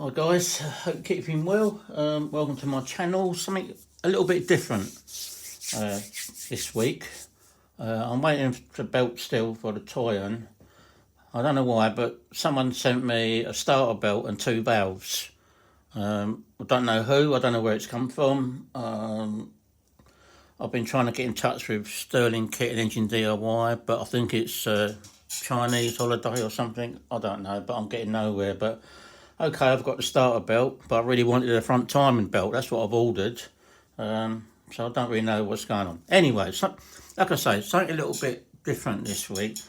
Hi guys, hope you're keeping well. Welcome to my channel. Something a little bit different this week. I'm waiting for the belt still for the tie-on. I don't know why, but someone sent me a starter belt and two valves. I don't know who, I don't know where it's come from. I've been trying to get in touch with Sterling Kit and Engine DIY, but I think it's Chinese holiday or something. I don't know, but I'm getting nowhere. But okay, I've got the starter belt, but I really wanted a front timing belt. That's what I've ordered. So I don't really know what's going on. Anyway, like I say, something a little bit different this week.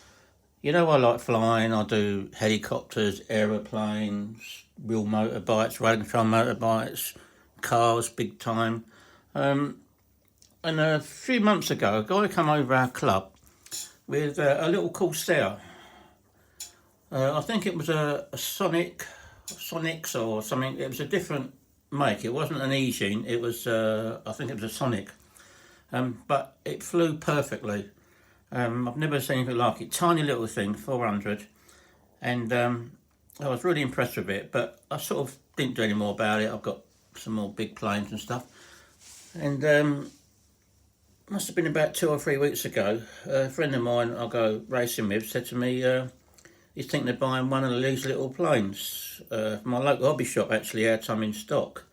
You know, I like flying. I do helicopters, aeroplanes, real motorbikes, road control motorbikes, cars, big time. And a few months ago, a guy came over our club with a little Corsair. I think it was a Sonics or something. It was a different make. It wasn't an Eachine. It was, I think it was a Sonic. But it flew perfectly. I've never seen anything like it. Tiny little thing, 400. And I was really impressed with it. But I sort of didn't do any more about it. I've got some more big planes and stuff. And must have been about 2 or 3 weeks ago. A friend of mine I go racing with said to me, he's thinking of buying one of these little planes. My local hobby shop actually had some in stock,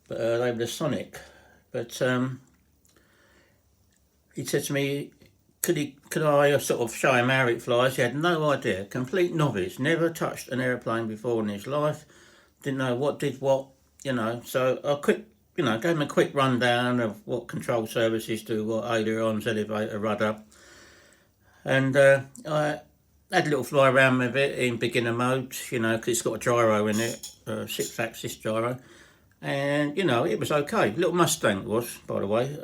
but they were the Sonic. But he said to me, could I sort of show him how it flies? He had no idea, complete novice, never touched an aeroplane before in his life, didn't know what did what, you know. So I gave him a quick rundown of what control services do, what ailerons, elevator, rudder, and I had a little fly around with it in beginner mode, you know, because it's got a gyro in it, 6-axis gyro. And, you know, it was okay. Little Mustang it was, by the way.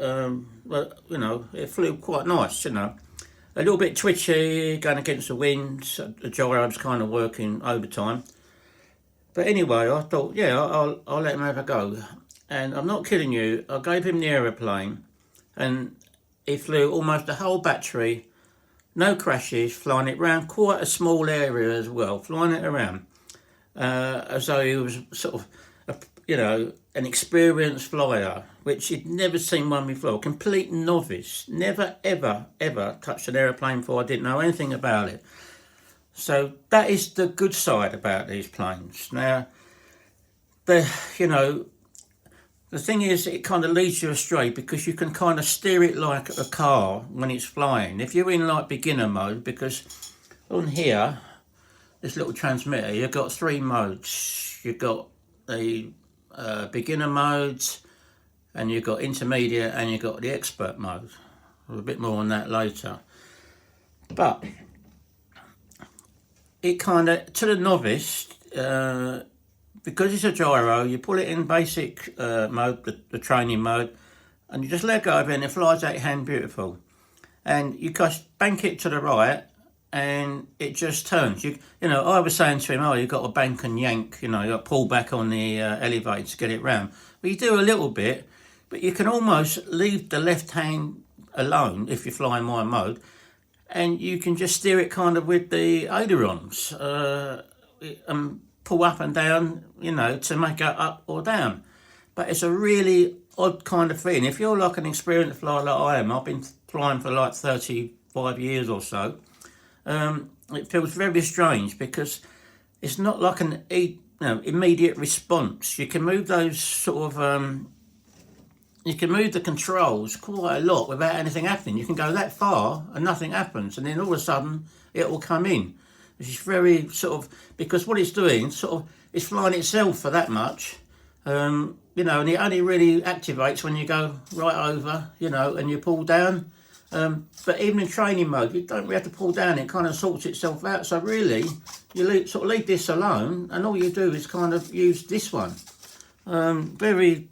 But, you know, it flew quite nice, you know. A little bit twitchy, going against the wind. The gyro's kind of working overtime. But anyway, I thought, yeah, I'll let him have a go. And I'm not kidding you, I gave him the aeroplane. And he flew almost the whole battery. No crashes, flying it around quite a small area as well, flying it around as though he was sort of, an experienced flyer, which he'd never seen one before, complete novice, never, ever, ever touched an aeroplane before, I didn't know anything about it. So that is the good side about these planes. Now, the thing is, it kind of leads you astray because you can kind of steer it like a car when it's flying. If you're in like beginner mode, because on here, this little transmitter, you've got 3 modes. You've got the beginner modes, and you've got intermediate, and you've got the expert mode. A bit more on that later. But it kind of, to the novice, because it's a gyro, you pull it in basic mode, the training mode, and you just let go of it and it flies out your hand beautiful. And you just bank it to the right and it just turns. You know, I was saying to him, oh, you've got to bank and yank, you know, you got to pull back on the elevator to get it round. But you do a little bit, but you can almost leave the left hand alone if you fly in my mode, and you can just steer it kind of with the ailerons. Pull up and down, you know, to make it up or down. But it's a really odd kind of thing. If you're like an experienced flyer like I am, I've been flying for like 35 years or so, it feels very strange because it's not like an immediate response. You can move those sort of, you can move the controls quite a lot without anything happening. You can go that far and nothing happens, and then all of a sudden it will come in. Which is very sort of, because what it's doing, sort of, it's flying itself for that much, and it only really activates when you go right over, and you pull down. But even in training mode, you don't really have to pull down, it kind of sorts itself out. So really, you leave this alone, and all you do is kind of use this one. It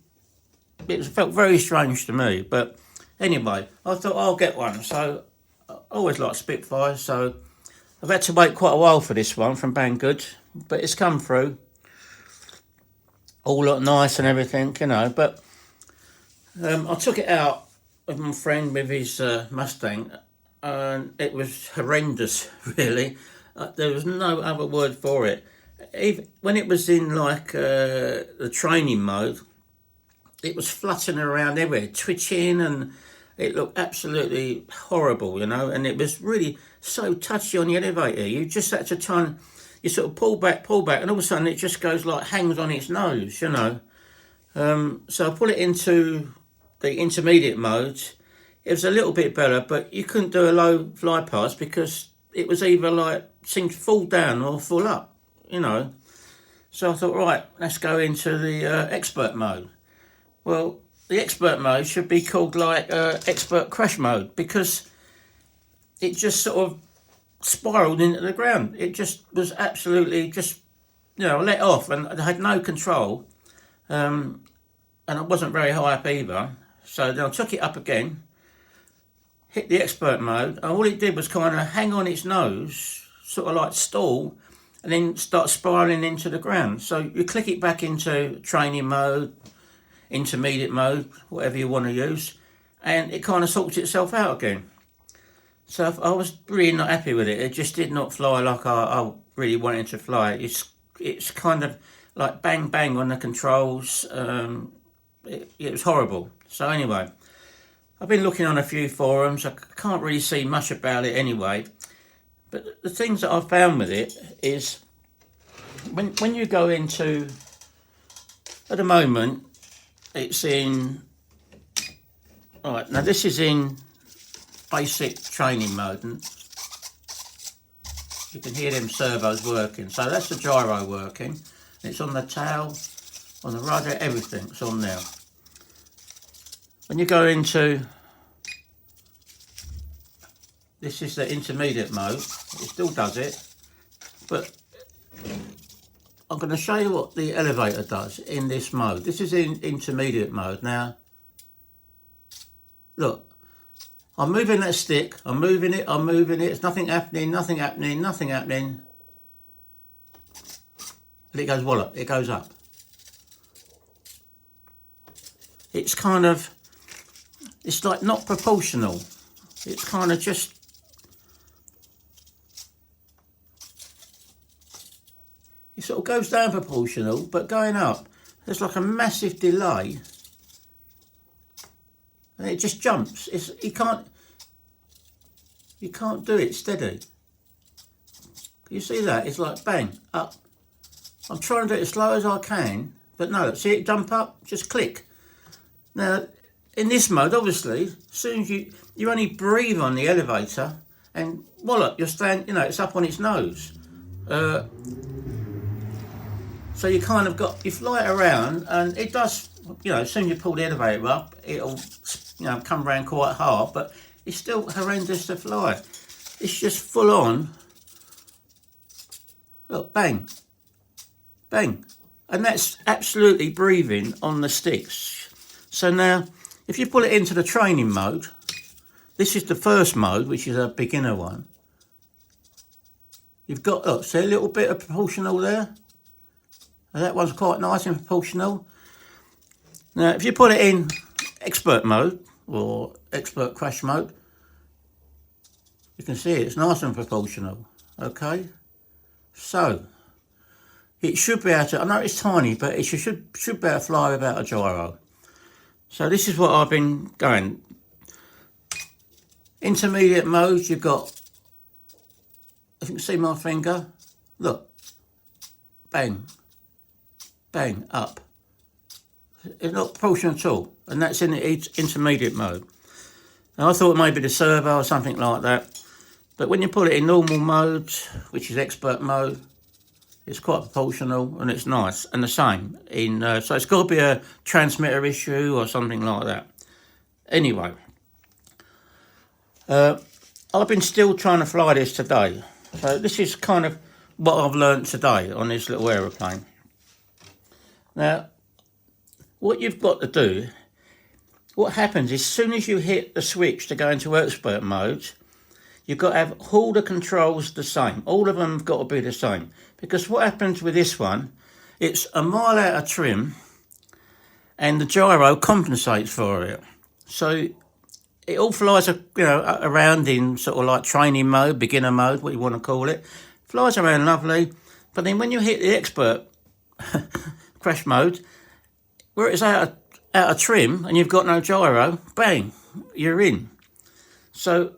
felt very strange to me, but anyway, I thought I'll get one. So I always like Spitfire, so I've had to wait quite a while for this one from Banggood, but it's come through. All look nice and everything, but I took it out with my friend with his Mustang, and it was horrendous, really. There was no other word for it. even when it was in like the training mode, it was fluttering around everywhere, twitching, and it looked absolutely horrible, you know. And it was really so touchy on the elevator. You just had to try and you sort of pull back, and all of a sudden it just goes like hangs on its nose, you know. So I put it into the intermediate mode. It was a little bit better, but you couldn't do a low fly pass because it was either like seemed to fall down or fall up, you know. So I thought, right, let's go into the expert mode. Well, the expert mode should be called like expert crash mode, because it just sort of spiraled into the ground. It just was absolutely just, you know, let off, and I had no control. And I wasn't very high up either. So then I took it up again, hit the expert mode, and all it did was kind of hang on its nose, sort of like stall, and then start spiraling into the ground. So you click it back into training mode, intermediate mode, whatever you want to use, and it kind of sorts itself out again. So I was really not happy with it. It just did not fly like I really wanted to fly. It's kind of like bang bang on the controls. It was horrible. So anyway, I've been looking on a few forums. I can't really see much about it anyway. But the things that I've found with it is when you go into, at the moment, it's in, all right, now this is in basic training mode, and you can hear them servos working. So that's the gyro working. It's on the tail, on the rudder, everything's on there. When you go into, this is the intermediate mode, it still does it, but I'm going to show you what the elevator does in this mode. This is in intermediate mode. Now, look, I'm moving that stick, I'm moving it, it's nothing happening, and it goes wallop, it goes up. It's kind of, it's like not proportional. It's kind of just, it sort of goes down proportional, but going up, there's like a massive delay. And it just jumps. You can't do it steady. You see that? It's like bang, up. I'm trying to do it as slow as I can, but no, see it jump up, just click. Now, in this mode, obviously, as soon as you only breathe on the elevator, and voila, you're standing, you know, it's up on its nose. So you kind of got, you fly it around, and it does, you know, as soon as you pull the elevator up, it'll, you know, come around quite hard, but it's still horrendous to fly. It's just full on. Look, bang, bang. And that's absolutely breathing on the sticks. So now, if you put it into the training mode, this is the first mode, which is a beginner one. You've got, look, see a little bit of proportional there? And that one's quite nice and proportional. Now, if you put it in expert mode, or expert crash mode, you can see it's nice and proportional, okay? So, it should be able to, I know it's tiny, but it should be able to fly without a gyro. So this is what I've been going. Intermediate mode, you've got, if you can see my finger, look, bang, bang, up. It's not proportional at all, and that's in the intermediate mode. Now I thought maybe the servo or something like that, but when you put it in normal mode, which is expert mode, it's quite proportional and it's nice, and the same in, so it's got to be a transmitter issue or something like that. Anyway, I've been still trying to fly this today. So this is kind of what I've learned today on this little aeroplane. Now, what you've got to do, what happens is as soon as you hit the switch to go into expert mode, you've got to have all the controls the same. All of them have got to be the same. Because what happens with this one, it's a mile out of trim and the gyro compensates for it. So it all flies, you know, around in sort of like training mode, beginner mode, what you want to call it. Flies around lovely. But then when you hit the expert crash mode, where it's out of trim and you've got no gyro, bang, you're in. So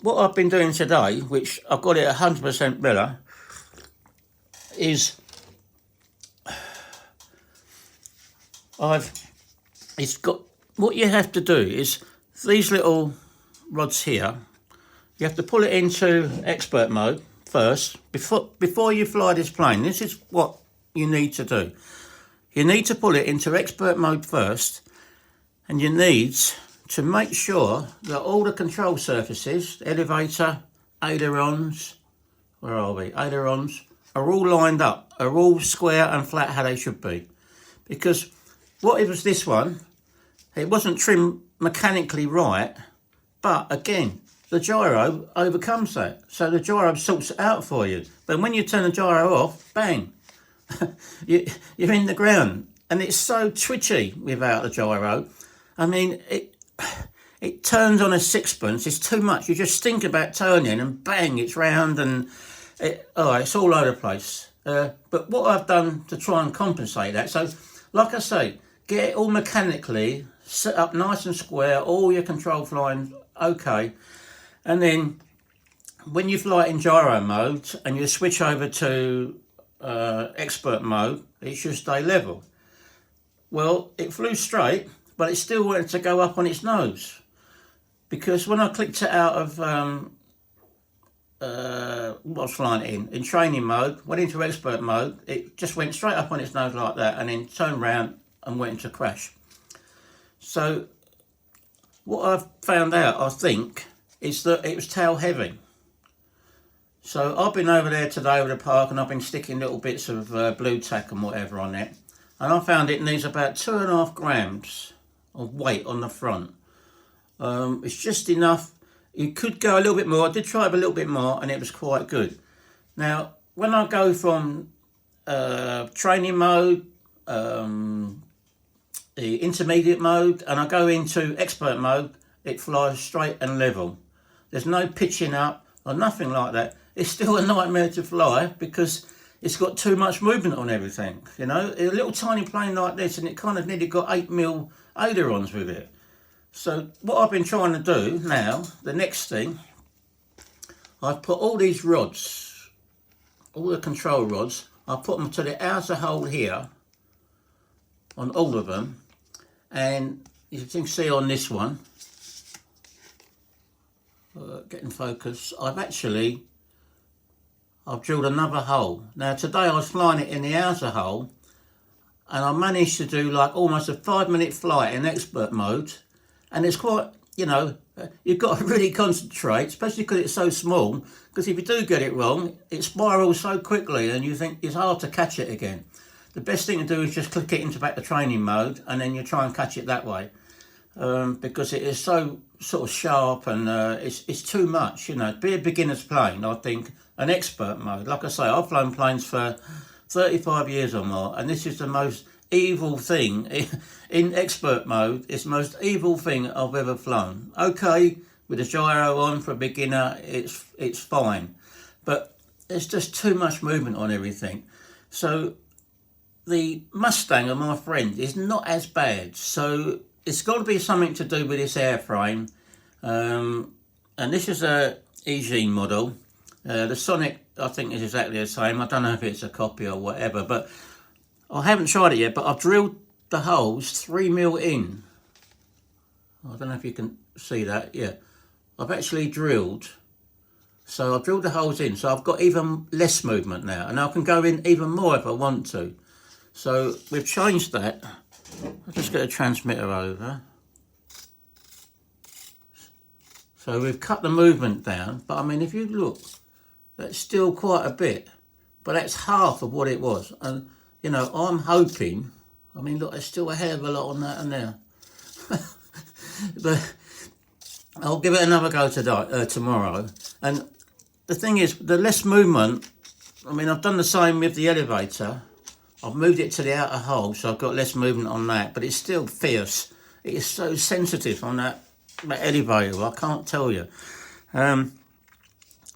what I've been doing today, which I've got it 100% better, is it's got, what you have to do is these little rods here, you have to pull it into expert mode first before you fly this plane. This is what you need to do. You need to pull it into expert mode first, and you need to make sure that all the control surfaces, elevator, ailerons, where are we? Ailerons are all lined up, are all square and flat how they should be. Because what it was this one, it wasn't trimmed mechanically right, but again, the gyro overcomes that. So the gyro sorts it out for you. But when you turn the gyro off, bang, you're in the ground. And it's so twitchy without the gyro. I mean, it turns on a sixpence. It's too much. You just think about turning and bang, it's round and it's all over the place. But what I've done to try and compensate that, so like I say, get it all mechanically set up nice and square, all your control flying okay. And then when you fly it in gyro mode and you switch over to expert mode, it should stay level. Well, it flew straight, but it still wanted to go up on its nose. Because when I clicked it out of what I was flying it in training mode, went into expert mode, it just went straight up on its nose like that and then turned round and went into crash. So what I've found out, I think, is that it was tail heavy. So I've been over there today with the park and I've been sticking little bits of blue tack and whatever on it. And I found it needs about 2.5 grams of weight on the front. It's just enough. You could go a little bit more. I did try it a little bit more and it was quite good. Now, when I go from training mode, the intermediate mode, and I go into expert mode, it flies straight and level. There's no pitching up or nothing like that. It's still a nightmare to fly because it's got too much movement on everything. You know, a little tiny plane like this, and it kind of nearly got 8mm ailerons with it. So what I've been trying to do now, the next thing, I've put all these rods, all the control rods, I put them to the outer hole here on all of them, and you can see on this one, getting focus, I've drilled another hole. Now today I was flying it in the outer hole and I managed to do like almost a 5-minute flight in expert mode, and it's quite, you know, you've got to really concentrate, especially because it's so small, because if you do get it wrong, it spirals so quickly and you think it's hard to catch it again. The best thing to do is just click it into back to training mode and then you try and catch it that way. Because it is so sort of sharp and it's too much, you know. To be a beginner's plane, I think an expert mode, like I say, I've flown planes for 35 years or more, and this is the most evil thing in expert mode. It's the most evil thing I've ever flown. Okay, with a gyro on for a beginner, it's fine, but there's just too much movement on everything. So the Mustang of my friend is not as bad, so it's got to be something to do with this airframe. And this is a Eachine model. The Sonic, I think, is exactly the same. I don't know if it's a copy or whatever, but I haven't tried it yet, but I've drilled the holes 3mm in. I don't know if you can see that. Yeah, I've actually drilled. So I've drilled the holes in, so I've got even less movement now, and I can go in even more if I want to. So we've changed that. I'll just get a transmitter over. So we've cut the movement down, but I mean, if you look, that's still quite a bit, but that's half of what it was. And, you know, I'm hoping, I mean, look, there's still a hell of a lot on that and there. But I'll give it another go today, tomorrow. And the thing is, the less movement, I mean, I've done the same with the elevator. I've moved it to the outer hole, so I've got less movement on that, but it's still fierce. It is so sensitive on that elevator, I can't tell you.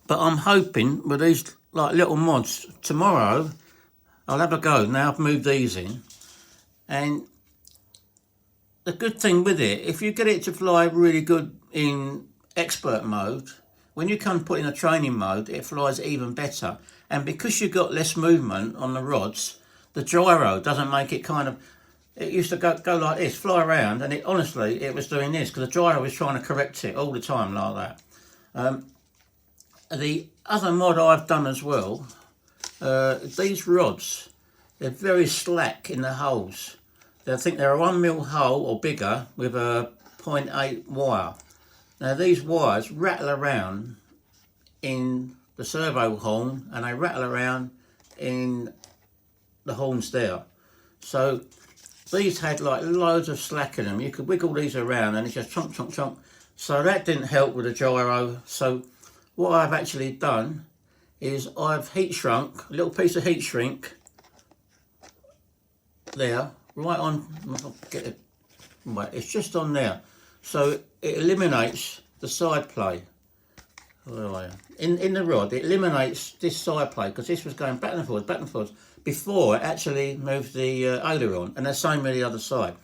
But I'm hoping with these like little mods tomorrow, I'll have a go. Now I've moved these in, and the good thing with it, if you get it to fly really good in expert mode, when you come put in a training mode, it flies even better. And because you've got less movement on the rods, the gyro doesn't make it kind of, it used to go like this, fly around, and it honestly, it was doing this, because the gyro was trying to correct it all the time like that. The other mod I've done as well, these rods, they're very slack in the holes. I think they're a 1mm hole or bigger with a 0.8 wire. Now these wires rattle around in the servo horn, and they rattle around in the horns there. So these had like loads of slack in them. You could wiggle these around and it just chomp, chomp, chomp. So that didn't help with the gyro. So what I've actually done is I've heat shrunk, a little piece of heat shrink there, right on, I'll get it, right, it's just on there. So it eliminates the side play. Where are you? In the rod, it eliminates this side play, because this was going back and forwards, before it actually moved the aileron, and the same with the other side.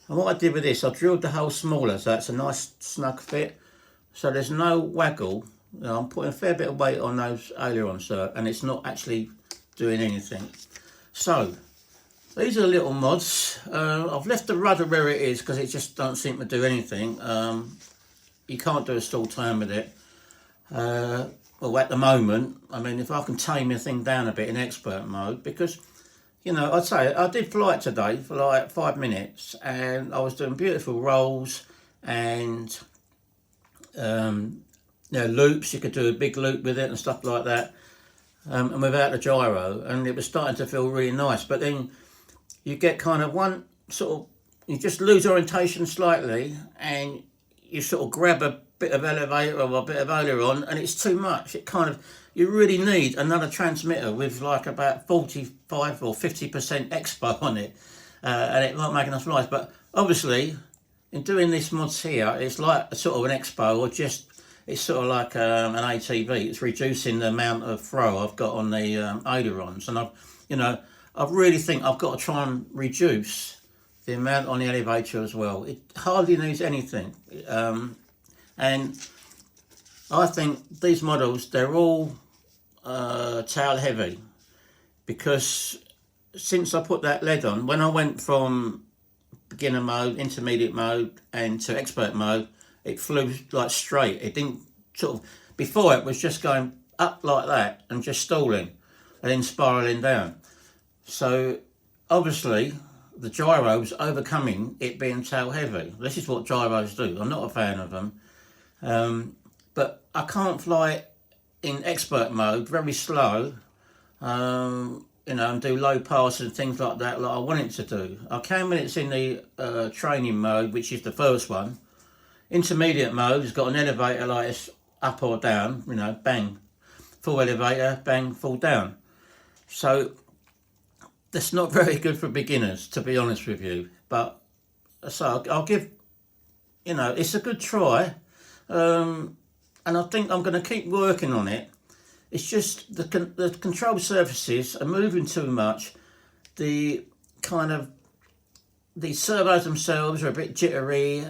And what I did with this, I drilled the hole smaller, so it's a nice snug fit, so there's no waggle. You know, I'm putting a fair bit of weight on those ailerons, sir, and it's not actually doing anything. So these are the little mods. I've left the rudder where it is because it just don't seem to do anything. You can't do a stall turn with it. Well, at the moment, I mean, if I can tame the thing down a bit in expert mode, because, you know, I'd say I did fly it today for like 5 minutes, and I was doing beautiful rolls and you know, loops. You could do a big loop with it and stuff like that, and without the gyro, and it was starting to feel really nice. But then you get kind of one sort of, you just lose orientation slightly, and you sort of grab a bit of elevator or a bit of aileron, and it's too much. It kind of, you really need another transmitter with like about 45 or 50% expo on it, and it might make enough flies. But obviously, in doing this mods here, it's like a sort of an expo, or just, it's sort of like an ATV. It's reducing the amount of throw I've got on the ailerons, and I really think I've got to try and reduce the amount on the elevator as well. It hardly needs anything, and I think these models, they're all tail heavy, because since I put that lead on, when I went from beginner mode, intermediate mode, and to expert mode, it flew like straight. It didn't sort of, before it was just going up like that and just stalling and then spiralling down. So obviously the gyro's overcoming it being tail heavy. This is what gyros do. I'm not a fan of them, but I can't fly it in expert mode very slow, you know, and do low pass and things like that like I want it to do. I can when it's in the training mode, which is the first one. Intermediate mode has got an elevator like this, up or down, you know, bang, full elevator, bang, full down. So that's not very good for beginners, to be honest with you. But so I'll give, you know, it's a good try, and I think I'm going to keep working on it. It's just the control surfaces are moving too much. The kind of, the servos themselves are a bit jittery.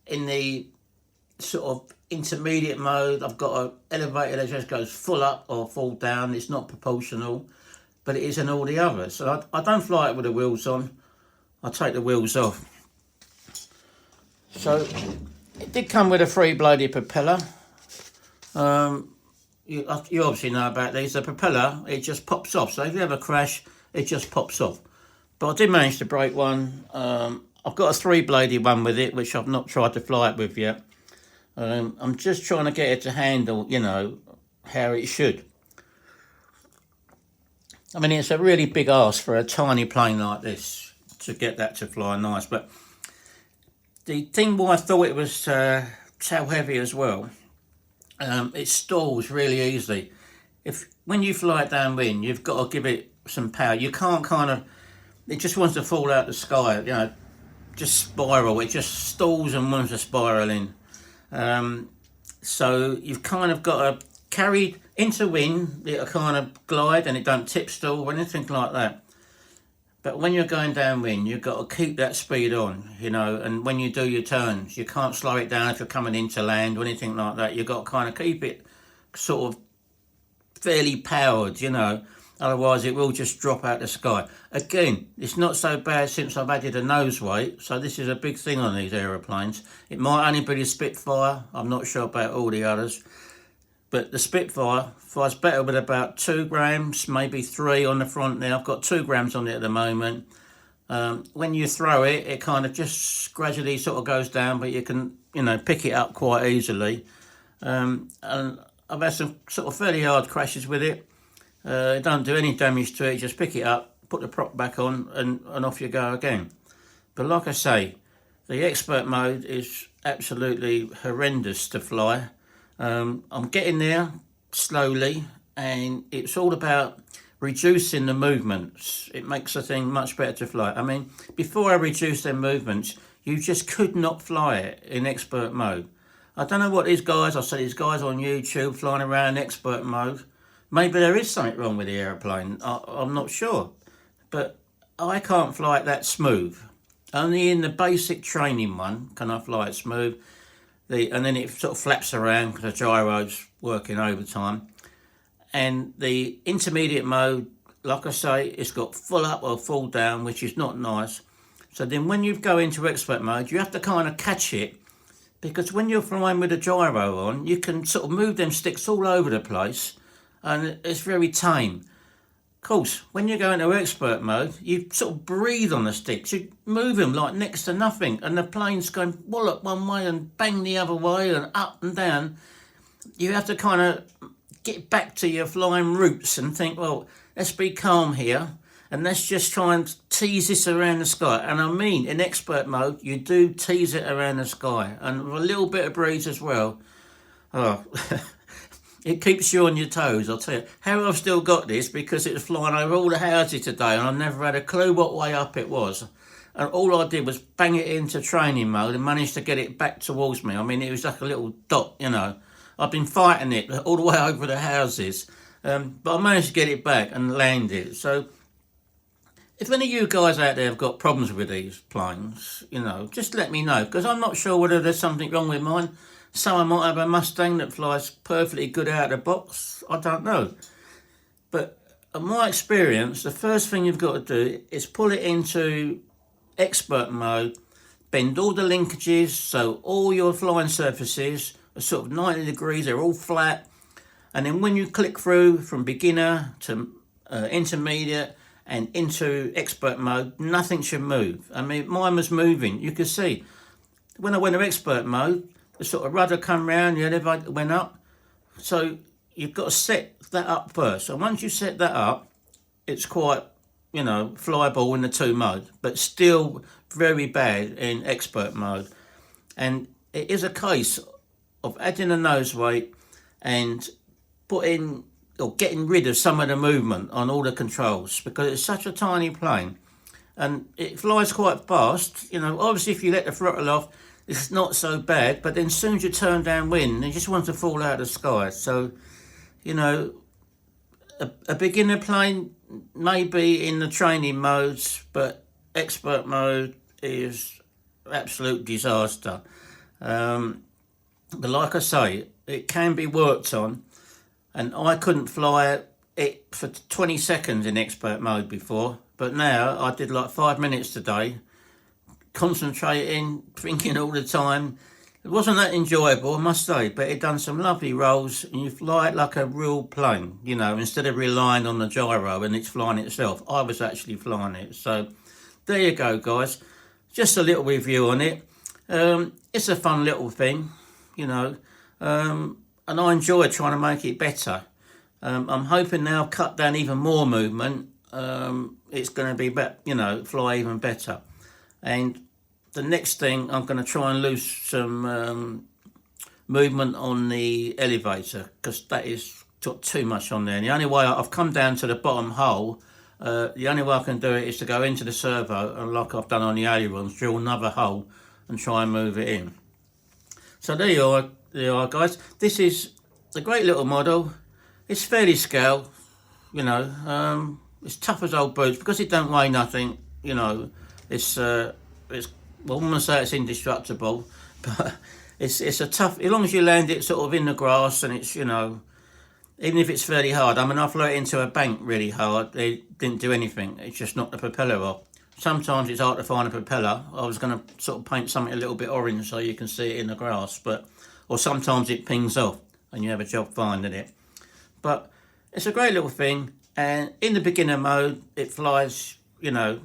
In the sort of intermediate mode, I've got an elevator that just goes full up or full down. It's not proportional, but it is in all the others. So I don't fly it with the wheels on. I take the wheels off. So it did come with a 3-bladed propeller. You obviously know about these. The propeller, it just pops off. So if you have a crash, it just pops off. But I did manage to break one. I've got a 3-bladed one with it, which I've not tried to fly it with yet. I'm just trying to get it to handle, you know, how it should. I mean, it's a really big ask for a tiny plane like this to get that to fly nice. But the thing why I thought it was tail heavy as well, it stalls really easily. When you fly it downwind, you've got to give it some power. You can't kind of, it just wants to fall out the sky, you know, just spiral. It just stalls and wants to spiral in. So you've kind of got to carry Into wind, it'll kind of glide and it don't tip stall or anything like that. But when you're going downwind, you've got to keep that speed on, you know, and when you do your turns, you can't slow it down if you're coming into land or anything like that. You've got to kind of keep it sort of fairly powered, you know, otherwise it will just drop out the sky. Again, it's not so bad since I've added a nose weight, so this is a big thing on these aeroplanes. It might only be the Spitfire, I'm not sure about all the others, but the Spitfire flies better with about 2 grams, maybe 3 on the front there. I've got 2 grams on it at the moment. When you throw it, it kind of just gradually sort of goes down, but you can, you know, pick it up quite easily. And I've had some sort of fairly hard crashes with it. It don't do any damage to it, just pick it up, put the prop back on, and off you go again. But like I say, the expert mode is absolutely horrendous to fly. I'm getting there slowly, and it's all about reducing the movements. It makes the thing much better to fly. I mean, before I reduced their movements, you just could not fly it in expert mode. I don't know what these guys, I saw these guys on YouTube flying around in expert mode. Maybe there is something wrong with the aeroplane, I'm not sure. But I can't fly it that smooth. Only in the basic training one can I fly it smooth. And then it sort of flaps around because the gyro's working overtime. And the intermediate mode, like I say, it's got full up or full down, which is not nice. So then when you go into expert mode, you have to kind of catch it, because when you're flying with a gyro on, you can sort of move them sticks all over the place, and it's very tame. Of course, when you go into expert mode, you sort of breathe on the sticks. You move them like next to nothing, and the plane's going wallop one way and bang the other way and up and down. You have to kind of get back to your flying roots and think, well, let's be calm here, and let's just try and tease this around the sky. And I mean, in expert mode, you do tease it around the sky, and with a little bit of breeze as well. Oh, it keeps you on your toes, I'll tell you. How I've still got this, because it was flying over all the houses today, and I never had a clue what way up it was. And all I did was bang it into training mode and managed to get it back towards me. I mean, it was like a little dot, you know. I've been fighting it all the way over the houses, but I managed to get it back and land it. So if any of you guys out there have got problems with these planes, you know, just let me know, because I'm not sure whether there's something wrong with mine. Someone might have a Mustang that flies perfectly good out of the box. I don't know. But in my experience, the first thing you've got to do is pull it into expert mode, bend all the linkages so all your flying surfaces are sort of 90 degrees, they're all flat. And then when you click through from beginner to intermediate and into expert mode, nothing should move. I mean, mine was moving. You could see when I went to expert mode, the sort of rudder come round, the elevator went up. So you've got to set that up first. So once you set that up, it's quite, you know, flyable in the 2 mode, but still very bad in expert mode. And it is a case of adding a nose weight and putting or getting rid of some of the movement on all the controls, because it's such a tiny plane and it flies quite fast. You know, obviously if you let the throttle off, it's not so bad, but then as soon as you turn downwind, it just wants to fall out of the sky. So, you know, a beginner plane may be in the training modes, but expert mode is absolute disaster. But like I say, it can be worked on, and I couldn't fly it for 20 seconds in expert mode before, but now I did like 5 minutes today, concentrating, thinking all the time. It wasn't that enjoyable, I must say, but it done some lovely rolls, and you fly it like a real plane, you know, instead of relying on the gyro and it's flying itself. I was actually flying it. So there you go, guys. Just a little review on it. It's a fun little thing, you know, and I enjoy trying to make it better. I'm hoping now I've cut down even more movement. It's going to be, you know, fly even better. And the next thing, I'm going to try and lose some movement on the elevator, because that is got too much on there. And the only way I've come down to the bottom hole, the only way I can do it is to go into the servo, and like I've done on the ailerons, drill another hole and try and move it in. So there you are guys. This is a great little model. it's fairly scale, you know. It's tough as old boots because it don't weigh nothing. You know, it's well, I'm gonna say it's indestructible, but it's a tough. As long as you land it sort of in the grass and it's, you know, even if it's fairly hard. I mean, I flew it into a bank really hard. It didn't do anything. It just knocked the propeller off. Sometimes it's hard to find a propeller. I was going to sort of paint something a little bit orange so you can see it in the grass, but or sometimes it pings off and you have a job finding it. But it's a great little thing, and in the beginner mode, it flies. You know,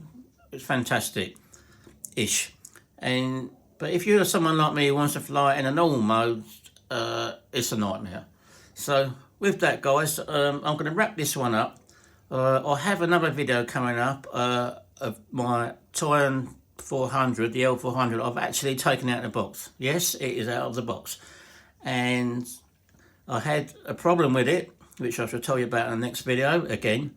it's fantastic-ish. And but if you're someone like me who wants to fly in a normal mode, it's a nightmare. So with that, guys, I'm going to wrap this one up. I'll have another video coming up of my Titan 400, the L400. I've actually taken out the box. Yes, it is out of the box. And I had a problem with it, which I shall tell you about in the next video again.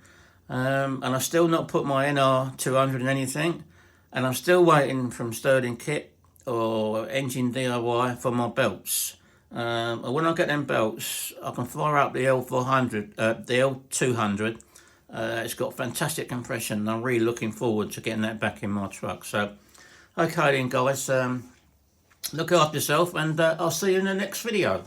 And I've still not put my NR200 in anything. And I'm still waiting from Sterling Kit or Engine DIY for my belts. And when I get them belts, I can fire up the L400, the L200. It's got fantastic compression, and I'm really looking forward to getting that back in my truck. So, okay then, guys, look after yourself, and I'll see you in the next video.